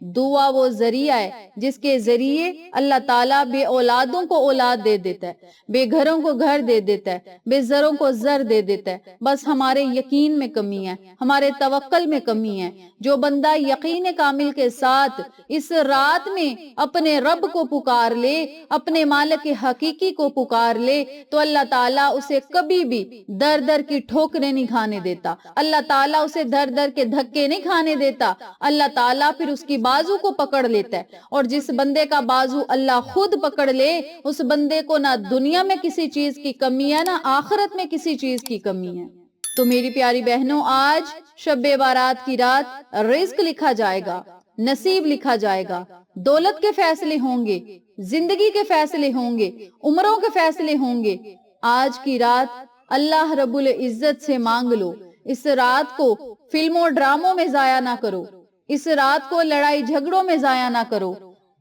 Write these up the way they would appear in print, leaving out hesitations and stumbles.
دعا وہ ذریعہ ہے جس کے ذریعے اللہ تعالیٰ بے اولادوں کو اولاد دے دیتا ہے، بے گھروں کو گھر دے دیتا ہے، بے زروں کو زر دے دیتا ہے۔ بس ہمارے یقین میں کمی ہے، ہمارے توکل میں کمی ہے۔ جو بندہ یقین کامل کے ساتھ اس رات میں اپنے رب کو پکار لے، اپنے مالک حقیقی کو پکار لے، تو اللہ تعالیٰ اسے کبھی بھی در در کی ٹھوکریں نہیں کھانے دیتا، اللہ تعالیٰ اسے در در کے دھکے نہیں کھانے دیتا، اللہ تعالیٰ پھر اس کی بازو کو پکڑ لیتا ہے۔ اور جس بندے کا بازو اللہ خود پکڑ لے، اس بندے کو نہ دنیا میں کسی چیز کی کمی ہے، نہ آخرت میں کسی چیز کی کمی ہے۔ تو میری پیاری بہنوں، آج شب بارات کی رات رزق لکھا جائے گا، نصیب لکھا جائے گا، دولت کے فیصلے ہوں گے، زندگی کے فیصلے ہوں گے، عمروں کے فیصلے ہوں گے۔ آج کی رات اللہ رب العزت سے مانگ لو، اس رات کو فلموں ڈراموں میں ضائع نہ کرو، اس رات کو لڑائی جھگڑوں میں ضائع نہ کرو،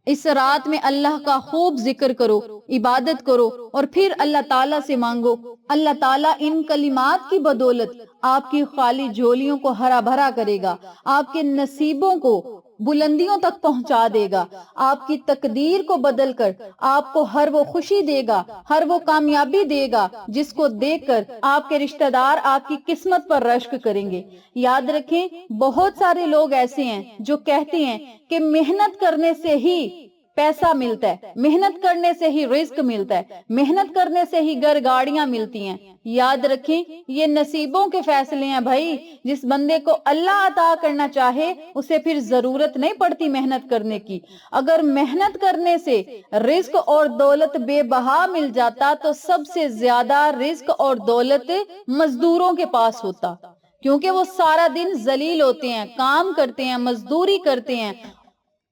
اس رات میں اللہ کا خوب ذکر کرو، عبادت کرو، اور پھر اللہ تعالیٰ سے مانگو۔ اللہ تعالیٰ ان کلمات کی بدولت آپ کی خالی جھولیوں کو ہرا بھرا کرے گا، آپ کے نصیبوں کو بلندیوں تک پہنچا دے گا، آپ کی تقدیر کو بدل کر آپ کو ہر وہ خوشی دے گا، ہر وہ کامیابی دے گا جس کو دیکھ کر آپ کے رشتہ دار آپ کی قسمت پر رشک کریں گے۔ یاد رکھیں، بہت سارے لوگ ایسے ہیں جو کہتے ہیں کہ محنت کرنے سے ہی پیسہ ملتا ہے، محنت کرنے سے ہی رزق ملتا ہے، محنت کرنے سے ہی گھر گاڑیاں ملتی ہیں۔ یاد رکھیں، یہ نصیبوں کے فیصلے ہیں بھائی۔ جس بندے کو اللہ عطا کرنا چاہے اسے پھر ضرورت نہیں پڑتی محنت کرنے کی۔ اگر محنت کرنے سے رزق اور دولت بے بہا مل جاتا تو سب سے زیادہ رزق اور دولت مزدوروں کے پاس ہوتا، کیونکہ وہ سارا دن ذلیل ہوتے ہیں، کام کرتے ہیں، مزدوری کرتے ہیں،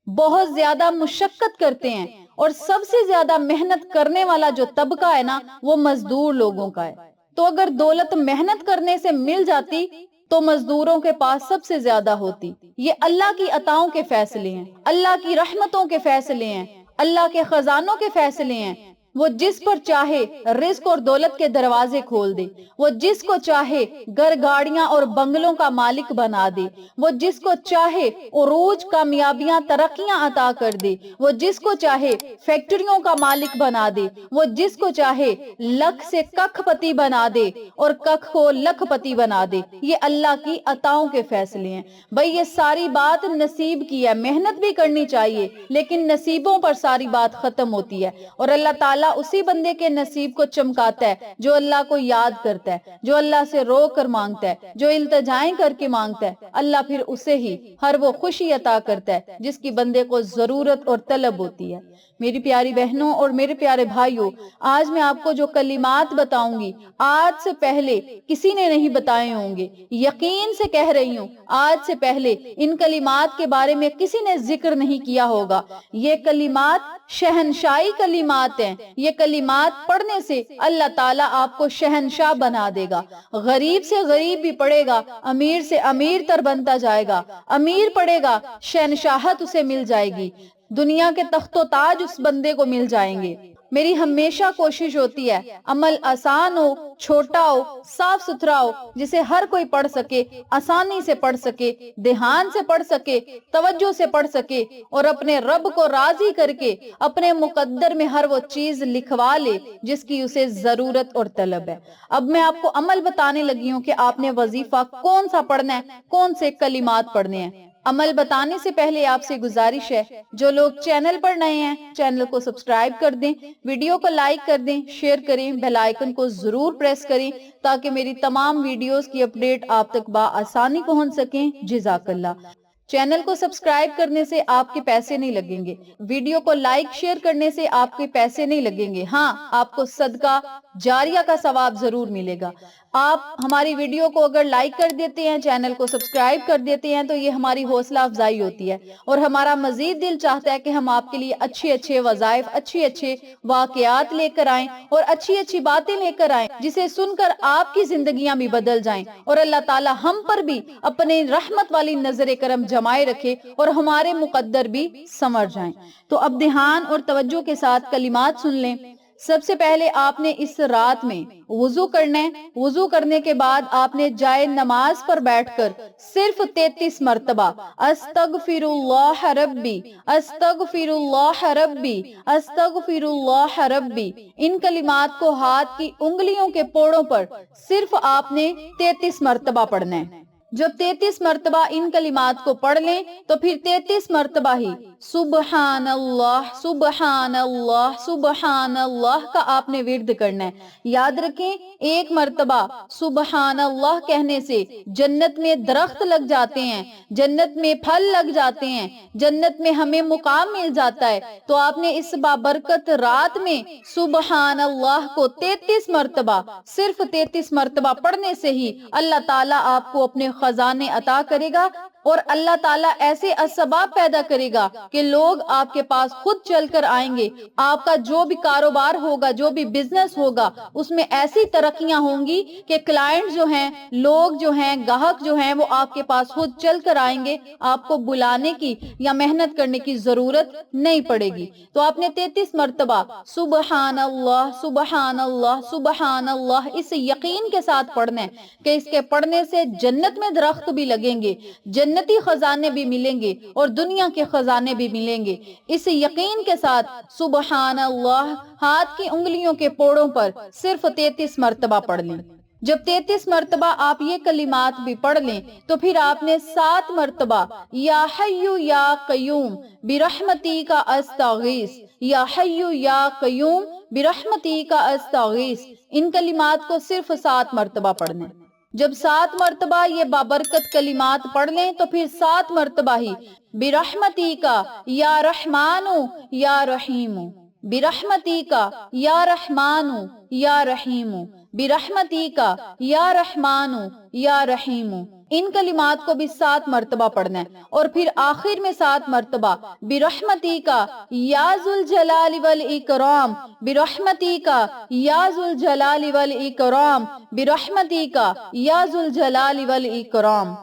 بہت زیادہ مشقت کرتے ہیں، اور سب سے زیادہ محنت کرنے والا جو طبقہ ہے نا، وہ مزدور لوگوں کا ہے۔ تو اگر دولت محنت کرنے سے مل جاتی تو مزدوروں کے پاس سب سے زیادہ ہوتی۔ یہ اللہ کی عطاؤں کے فیصلے ہیں، اللہ کی رحمتوں کے فیصلے ہیں، اللہ کے خزانوں کے فیصلے ہیں۔ وہ جس پر چاہے رزق اور دولت کے دروازے کھول دے، وہ جس کو چاہے گھر گاڑیاں اور بنگلوں کا مالک بنا دے، وہ جس کو چاہے عروج، کامیابیاں، ترقیاں عطا کر دے، وہ جس کو چاہے فیکٹریوں کا مالک بنا دے، وہ جس کو چاہے لکھ سے ککھ پتی بنا دے اور ککھ کو لکھ پتی بنا دے۔ یہ اللہ کی عطاؤں کے فیصلے ہیں بھائی۔ یہ ساری بات نصیب کی ہے، محنت بھی کرنی چاہیے لیکن نصیبوں پر ساری بات ختم ہوتی ہے، اور اللہ تعالیٰ اسی بندے کے نصیب کو چمکاتا ہے جو اللہ کو یاد کرتا ہے، جو اللہ سے رو کر مانگتا ہے، جو التجائیں کر کے مانگتا ہے۔ اللہ پھر اسے ہی ہر وہ خوشی عطا کرتا ہے جس کی بندے کو ضرورت اور طلب ہوتی ہے۔ میری پیاری بہنوں اور میرے پیارے بھائیوں، آج میں آپ کو جو کلمات بتاؤں گی آج سے پہلے کسی نے نہیں بتائے ہوں گے۔ یقین سے کہہ رہی ہوں، آج سے پہلے ان کلمات کے بارے میں کسی نے ذکر نہیں کیا ہوگا۔ یہ کلمات شہنشاہی کلمات ہیں۔ یہ کلمات پڑھنے سے اللہ تعالیٰ آپ کو شہنشاہ بنا دے گا۔ غریب سے غریب بھی پڑھے گا، امیر سے امیر تر بنتا جائے گا، امیر پڑھے گا، شہنشاہت اسے مل جائے گی، دنیا کے تخت و تاج اس بندے کو مل جائیں گے۔ میری ہمیشہ کوشش ہوتی ہے عمل آسان ہو، چھوٹا ہو، صاف ستھرا ہو، جسے ہر کوئی پڑھ سکے، آسانی سے پڑھ سکے، دھیان سے پڑھ سکے، توجہ سے پڑھ سکے، اور اپنے رب کو راضی کر کے اپنے مقدر میں ہر وہ چیز لکھوا لے جس کی اسے ضرورت اور طلب ہے۔ اب میں آپ کو عمل بتانے لگی ہوں کہ آپ نے وظیفہ کون سا پڑھنا ہے، کون سے کلمات پڑھنے ہیں۔ عمل بتانے سے پہلے آپ سے گزارش ہے، جو لوگ چینل پر نئے ہیں چینل کو سبسکرائب کر دیں، ویڈیو کو لائک کر دیں، شیئر کریں، بیل آئیکن کو ضرور پریس کریں تاکہ میری تمام ویڈیوز کی اپڈیٹ آپ تک بآسانی پہنچ سکیں۔ جزاک اللہ۔ چینل کو سبسکرائب کرنے سے آپ کے پیسے نہیں لگیں گے، ویڈیو کو لائک شیئر کرنے سے آپ کے پیسے نہیں لگیں گے، ہاں آپ کو صدقہ جاریہ کا ثواب ضرور ملے گا۔ آپ ہماری ویڈیو کو اگر لائک کر دیتے ہیں، چینل کو سبسکرائب کر دیتے ہیں تو یہ ہماری حوصلہ افزائی ہوتی ہے، اور ہمارا مزید دل چاہتا ہے کہ ہم آپ کے لیے اچھے اچھے وظائف، اچھے اچھے واقعات لے کر آئیں اور اچھی اچھی باتیں لے کر آئیں جسے سن کر آپ کی زندگیاں بھی بدل جائیں، اور اللہ تعالی ہم پر بھی اپنے رحمت والی نظر کرم جمائے رکھے اور ہمارے مقدر بھی سنور جائیں۔ تو اب دھیان اور توجہ کے ساتھ کلمات سن لیں۔ سب سے پہلے آپ نے اس رات میں وضو کرنا ہے. وضو کرنے کے بعد آپ نے جائے نماز پر بیٹھ کر صرف 33 مرتبہ استغفر اللہ ربی، استغفر اللہ ربی، استغفر اللہ ربی، ان کلمات کو ہاتھ کی انگلیوں کے پوڑوں پر صرف آپ نے 33 مرتبہ پڑھنا ہے. جب 33 مرتبہ ان کلمات کو پڑھ لیں تو پھر 33 مرتبہ ہی سبحان اللہ سبحان اللہ سبحان اللہ کا آپ نے ورد کرنا ہے. یاد رکھیں ایک مرتبہ سبحان اللہ کہنے سے جنت میں درخت لگ جاتے ہیں، جنت میں پھل لگ جاتے ہیں، جنت میں ہمیں مقام مل جاتا ہے. تو آپ نے اس بابرکت رات میں سبحان اللہ کو 33 مرتبہ صرف 33 مرتبہ پڑھنے سے ہی اللہ تعالیٰ آپ کو اپنے خزانے عطا کرے گا، اور اللہ تعالیٰ ایسے اسباب پیدا کرے گا کہ لوگ آپ کے پاس خود چل کر آئیں گے. آپ کا جو بھی کاروبار ہوگا، جو بھی بزنس ہوگا، اس میں ایسی ترقیاں ہوں گی کہ کلائنٹ جو ہیں، لوگ جو ہیں، گاہک جو ہیں، وہ آپ کے پاس خود چل کر آئیں گے. آپ کو بلانے کی یا محنت کرنے کی ضرورت نہیں پڑے گی. تو آپ نے 33 مرتبہ سبحان اللہ سبحان اللہ سبحان اللہ اس یقین کے ساتھ پڑھنا ہے کہ اس کے پڑھنے سے جنت میں درخت بھی لگیں گے، جنتی خزانے بھی ملیں گے، اور دنیا کے خزانے بھی ملیں گے. اس یقین کے ساتھ سبحان اللہ ہاتھ کی انگلیوں کے پوڑوں پر صرف 33 مرتبہ پڑھ لیں. جب 33 مرتبہ آپ یہ کلمات بھی پڑھ لیں تو پھر آپ نے 7 مرتبہ یا حیو یا قیوم برحمتی کا استغیث، یا حیو یا قیوم برحمتی کا استغیث، ان کلمات کو صرف 7 مرتبہ پڑھنے. جب 7 مرتبہ یہ بابرکت کلمات پڑھ لیں تو پھر 7 مرتبہ ہی برحمتی کا یا رحمانو یا رحیمو، برحمتی کا یا رحمانو یا رحیمو، برحمتی کا یا رحمانو یا رحیمو، ان کلمات کو بھی 7 مرتبہ پڑھنا ہے. اور پھر آخر میں 7 مرتبہ برحمتی کا یا ذوالجلال والاکرام، برحمتی کا یا ذوالجلال والاکرام، برحمتی کا یا ذوالجلال والاکرام.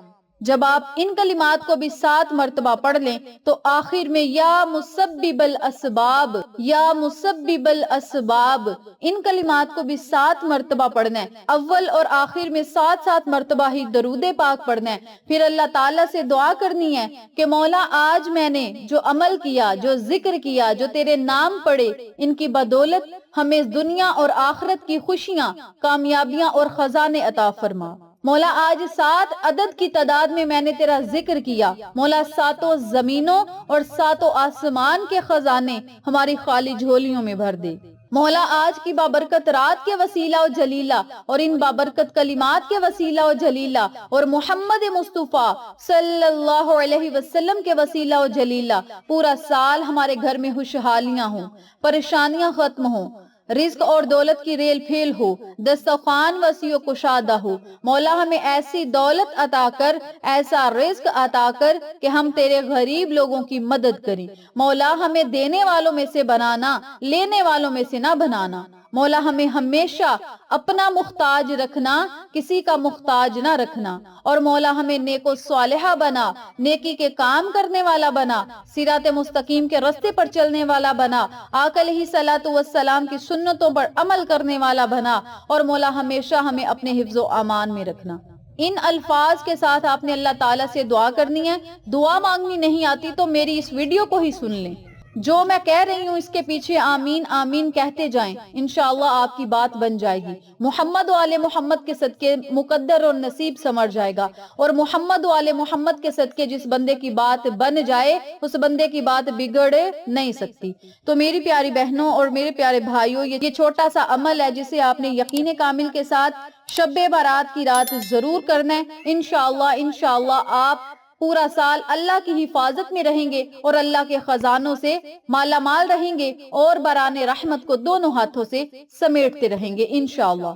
جب آپ ان کلمات کو بھی 7 مرتبہ پڑھ لیں تو آخر میں یا مسبب الاسباب، یا مسبب الاسباب، ان کلمات کو بھی 7 مرتبہ پڑھنا ہے. اول اور آخر میں 7 مرتبہ ہی درود پاک پڑھنا ہے. پھر اللہ تعالیٰ سے دعا کرنی ہے کہ مولا آج میں نے جو عمل کیا، جو ذکر کیا، جو تیرے نام پڑھے، ان کی بدولت ہمیں دنیا اور آخرت کی خوشیاں، کامیابیاں اور خزانے عطا فرما. مولا آج 7 عدد کی تعداد میں نے تیرا ذکر کیا. مولا 7 زمینوں اور 7 آسمان کے خزانے ہماری خالی جھولیوں میں بھر دے. مولا آج کی بابرکت رات کے وسیلہ و جلیلہ اور ان بابرکت کلمات کے وسیلہ و جلیلہ اور محمد مصطفیٰ صلی اللہ علیہ وسلم کے وسیلہ و جلیلہ پورا سال ہمارے گھر میں خوشحالیاں ہوں، پریشانیاں ختم ہوں، رزق اور دولت کی ریل پھیل ہو، دسترخوان وسیع و کشادہ ہو. مولا ہمیں ایسی دولت عطا کر، ایسا رزق عطا کر کہ ہم تیرے غریب لوگوں کی مدد کریں. مولا ہمیں دینے والوں میں سے بنانا، لینے والوں میں سے نہ بنانا. مولا ہمیں ہمیشہ اپنا محتاج رکھنا، کسی کا محتاج نہ رکھنا. اور مولا ہمیں نیک و صالحہ بنا، نیکی کے کام کرنے والا بنا، صراط مستقیم کے راستے پر چلنے والا بنا، آقا علیہ الصلوۃ والسلام کی سنتوں پر عمل کرنے والا بنا. اور مولا ہمیشہ ہمیں اپنے حفظ و امان میں رکھنا. ان الفاظ کے ساتھ آپ نے اللہ تعالیٰ سے دعا کرنی ہے. دعا مانگنی نہیں آتی تو میری اس ویڈیو کو ہی سن لیں، جو میں کہہ رہی ہوں اس کے پیچھے آمین آمین کہتے جائیں، انشاءاللہ آپ کی بات بن جائے گی. محمد و آل محمد کے صدقے مقدر اور نصیب سمر جائے گا. اور محمد و آل محمد کے صدقے جس بندے کی بات بن جائے اس بندے کی بات بگڑ نہیں سکتی. تو میری پیاری بہنوں اور میرے پیارے بھائیوں، یہ چھوٹا سا عمل ہے جسے آپ نے یقین کامل کے ساتھ شب بارات کی رات ضرور کرنا ہے. انشاءاللہ آپ پورا سال اللہ کی حفاظت میں رہیں گے اور اللہ کے خزانوں سے مالا مال رہیں گے اور بران رحمت کو دونوں ہاتھوں سے سمیٹتے رہیں گے انشاءاللہ.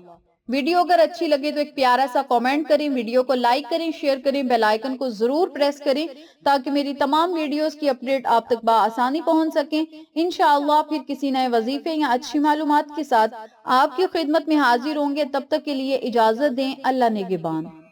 ویڈیو اگر اچھی لگے تو ایک پیارا سا کامنٹ کریں، ویڈیو کو لائک کریں، شیئر کریں، بیل آئیکن کو ضرور پریس کریں تاکہ میری تمام ویڈیوز کی اپڈیٹ آپ تک بآسانی پہنچ سکیں. انشاءاللہ پھر کسی نئے وظیفے یا اچھی معلومات کے ساتھ آپ کی خدمت میں حاضر ہوں گے. تب تک کے لیے اجازت دیں. اللہ نگہبان.